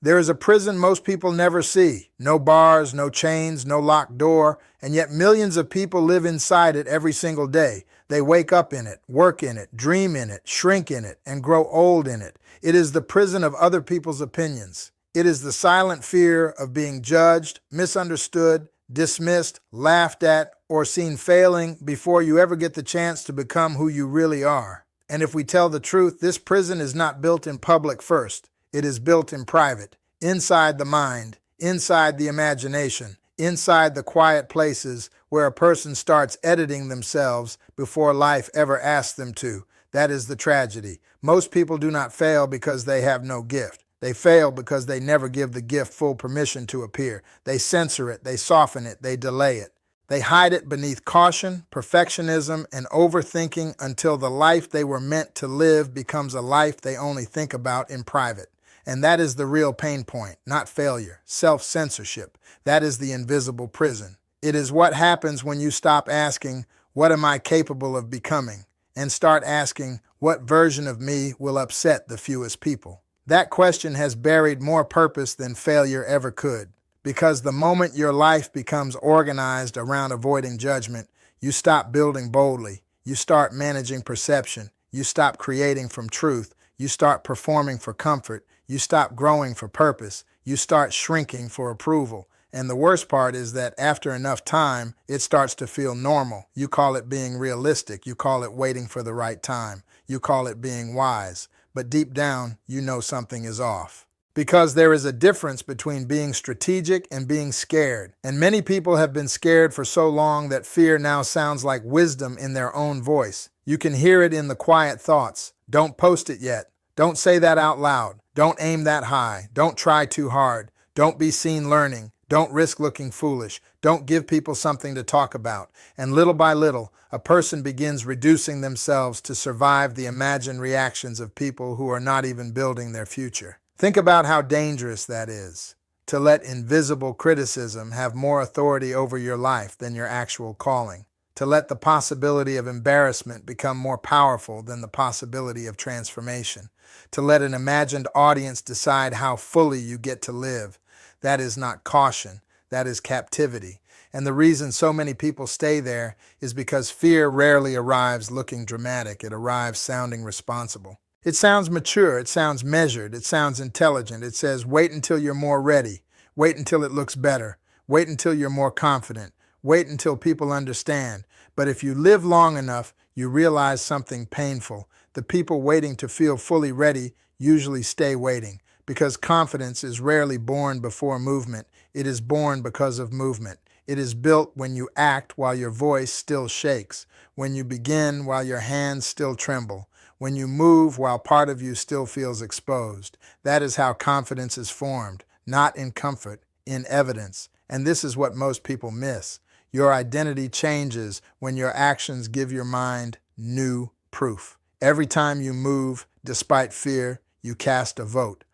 There is a prison most people never see. No bars, no chains, no locked door, and yet millions of people live inside it every single day. They wake up in it, work in it, dream in it, shrink in it, and grow old in it. It is the prison of other people's opinions. It is the silent fear of being judged, misunderstood, dismissed, laughed at, or seen failing before you ever get the chance to become who you really are. And if we tell the truth, this prison is not built in public first. It is built in private, inside the mind, inside the imagination, inside the quiet places where a person starts editing themselves before life ever asks them to. That is the tragedy. Most people do not fail because they have no gift. They fail because they never give the gift full permission to appear. They censor it, they soften it, they delay it. They hide it beneath caution, perfectionism, and overthinking until the life they were meant to live becomes a life they only think about in private. And that is the real pain point, not failure, self-censorship. That is the invisible prison. It is what happens when you stop asking, "What am I capable of becoming?" and start asking, "What version of me will upset the fewest people?" That question has buried more purpose than failure ever could. Because the moment your life becomes organized around avoiding judgment, you stop building boldly. You start managing perception. You stop creating from truth. You start performing for comfort. You stop growing for purpose. You start shrinking for approval. And the worst part is that after enough time, it starts to feel normal. You call it being realistic. You call it waiting for the right time. You call it being wise. But deep down, you know something is off. Because there is a difference between being strategic and being scared. And many people have been scared for so long that fear now sounds like wisdom in their own voice. You can hear it in the quiet thoughts. Don't post it yet. Don't say that out loud. Don't aim that high. Don't try too hard. Don't be seen learning. Don't risk looking foolish. Don't give people something to talk about. And little by little, a person begins reducing themselves to survive the imagined reactions of people who are not even building their future. Think about how dangerous that is, to let invisible criticism have more authority over your life than your actual calling, to let the possibility of embarrassment become more powerful than the possibility of transformation, to let an imagined audience decide how fully you get to live. That is not caution, that is captivity. And the reason so many people stay there is because fear rarely arrives looking dramatic, it arrives sounding responsible. It sounds mature, it sounds measured, it sounds intelligent. It says, wait until you're more ready, wait until it looks better, wait until you're more confident, wait until people understand. But if you live long enough, you realize something painful. The people waiting to feel fully ready usually stay waiting, because confidence is rarely born before movement. It is born because of movement. It is built when you act while your voice still shakes, when you begin while your hands still tremble, when you move while part of you still feels exposed. That is how confidence is formed, not in comfort, in evidence. And this is what most people miss. Your identity changes when your actions give your mind new proof. Every time you move, despite fear, you cast a vote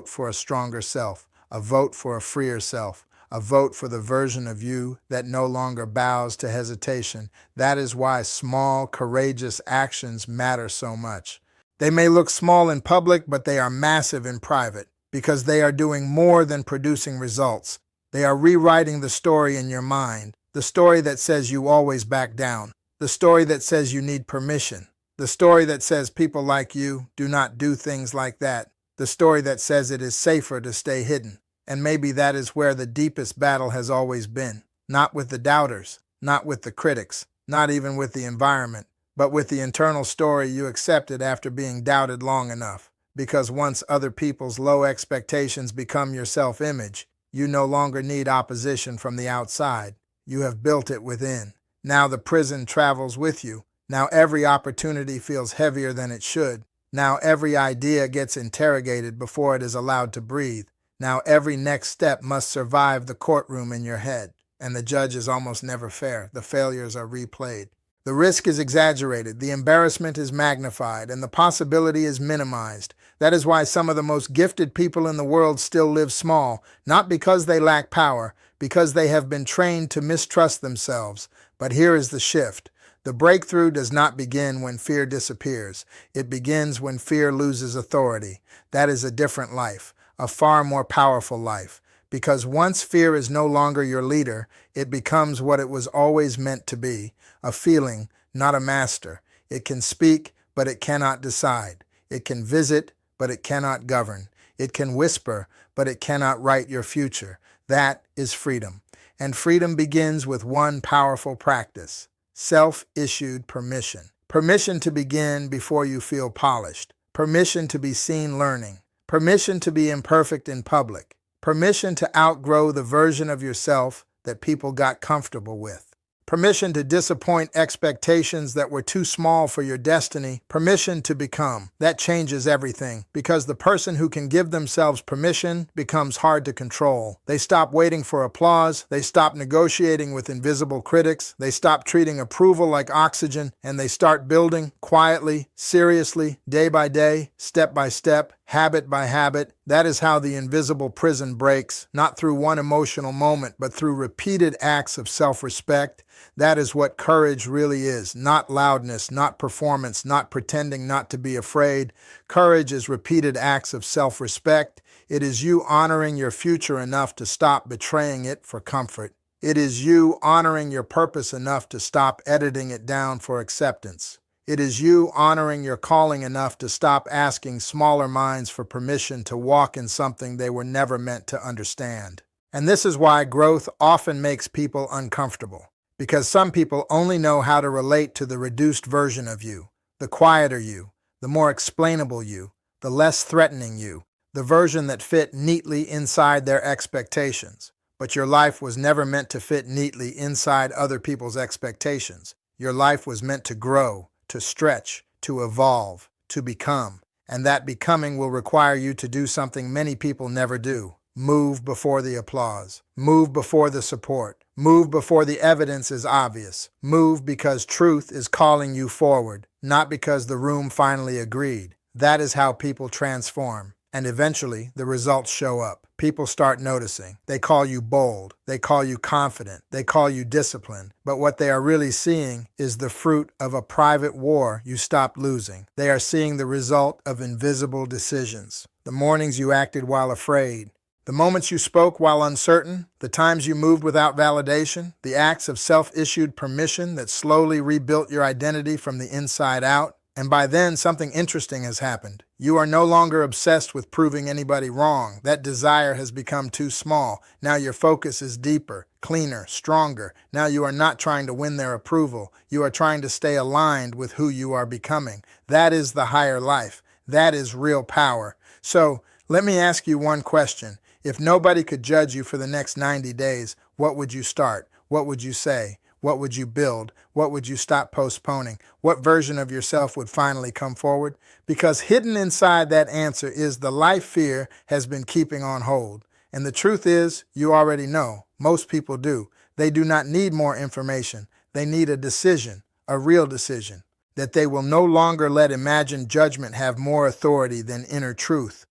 for a stronger self, a vote for a freer self, a vote for the version of you that no longer bows to hesitation. That is why small, courageous actions matter so much. They may look small in public, but they are massive in private, because they are doing more than producing results. They are rewriting the story in your mind, the story that says you always back down, the story that says you need permission, the story that says people like you do not do things like that, the story that says it is safer to stay hidden. And maybe that is where the deepest battle has always been. Not with the doubters, not with the critics, not even with the environment, but with the internal story you accepted after being doubted long enough. Because once other people's low expectations become your self-image, you no longer need opposition from the outside. You have built it within. Now the prison travels with you. Now every opportunity feels heavier than it should. Now every idea gets interrogated before it is allowed to breathe. Now every next step must survive the courtroom in your head. And the judge is almost never fair. The failures are replayed. The risk is exaggerated, the embarrassment is magnified, and the possibility is minimized. That is why some of the most gifted people in the world still live small, not because they lack power, because they have been trained to mistrust themselves. But here is the shift. The breakthrough does not begin when fear disappears. It begins when fear loses authority. That is a different life. a far more powerful life. Because once fear is no longer your leader, it becomes what it was always meant to be, a feeling, not a master. It can speak, but it cannot decide. It can visit, but it cannot govern. It can whisper, but it cannot write your future. That is freedom. And freedom begins with one powerful practice: self-issued permission. Permission to begin before you feel polished. Permission to be seen learning. Permission to be imperfect in public. Permission to outgrow the version of yourself that people got comfortable with. Permission to disappoint expectations that were too small for your destiny. Permission to become. That changes everything, because the person who can give themselves permission becomes hard to control. They stop waiting for applause. They stop negotiating with invisible critics. They stop treating approval like oxygen, and they start building quietly, seriously, day by day, step by step, habit by habit. That is how the invisible prison breaks, not through one emotional moment, but through repeated acts of self-respect. That is what courage really is. Not loudness, not performance, not pretending not to be afraid. Courage is repeated acts of self-respect. It is you honoring your future enough to stop betraying it for comfort. It is you honoring your purpose enough to stop editing it down for acceptance. It is you honoring your calling enough to stop asking smaller minds for permission to walk in something they were never meant to understand. And this is why growth often makes people uncomfortable. Because some people only know how to relate to the reduced version of you, the quieter you, the more explainable you, the less threatening you, the version that fit neatly inside their expectations. But your life was never meant to fit neatly inside other people's expectations. Your life was meant to grow, to stretch, to evolve, to become. And that becoming will require you to do something many people never do. Move before the applause. Move before the support. Move before the evidence is obvious. Move because truth is calling you forward, not because the room finally agreed. That is how people transform. And eventually, the results show up. People start noticing. They call you bold. They call you confident. They call you disciplined. But what they are really seeing is the fruit of a private war you stopped losing. They are seeing the result of invisible decisions. The mornings you acted while afraid. The moments you spoke while uncertain, the times you moved without validation, the acts of self-issued permission that slowly rebuilt your identity from the inside out. And by then, something interesting has happened. You are no longer obsessed with proving anybody wrong. That desire has become too small. Now your focus is deeper, cleaner, stronger. Now you are not trying to win their approval. You are trying to stay aligned with who you are becoming. That is the higher life. That is real power. So let me ask you one question. If nobody could judge you for the next 90 days, what would you start? What would you say? What would you build? What would you stop postponing? What version of yourself would finally come forward? Because hidden inside that answer is the life fear has been keeping on hold. And the truth is, you already know. Most people do. They do not need more information. They need a decision, a real decision, that they will no longer let imagined judgment have more authority than inner truth.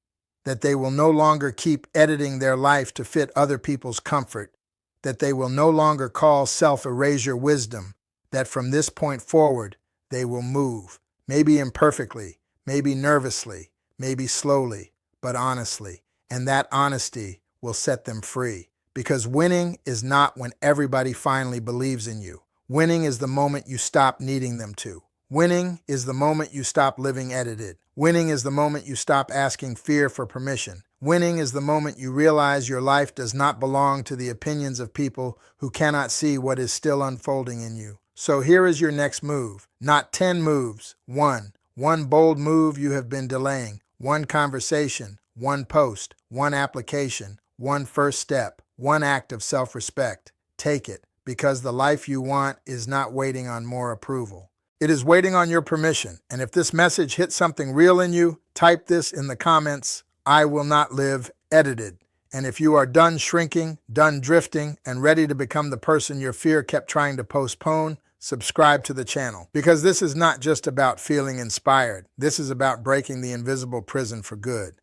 That they will no longer keep editing their life to fit other people's comfort, that they will no longer call self-erasure wisdom, that from this point forward, they will move, maybe imperfectly, maybe nervously, maybe slowly, but honestly. And that honesty will set them free. Because winning is not when everybody finally believes in you. Winning is the moment you stop needing them to. Winning is the moment you stop living edited. Winning is the moment you stop asking fear for permission. Winning is the moment you realize your life does not belong to the opinions of people who cannot see what is still unfolding in you. So here is your next move. Not 10 moves, one. One bold move you have been delaying. One conversation, one post, one application, one first step, one act of self-respect. Take it, because the life you want is not waiting on more approval. It is waiting on your permission. And if this message hits something real in you, type this in the comments: I will not live edited. And if you are done shrinking, done drifting, and ready to become the person your fear kept trying to postpone, subscribe to the channel. Because this is not just about feeling inspired. This is about breaking the invisible prison for good.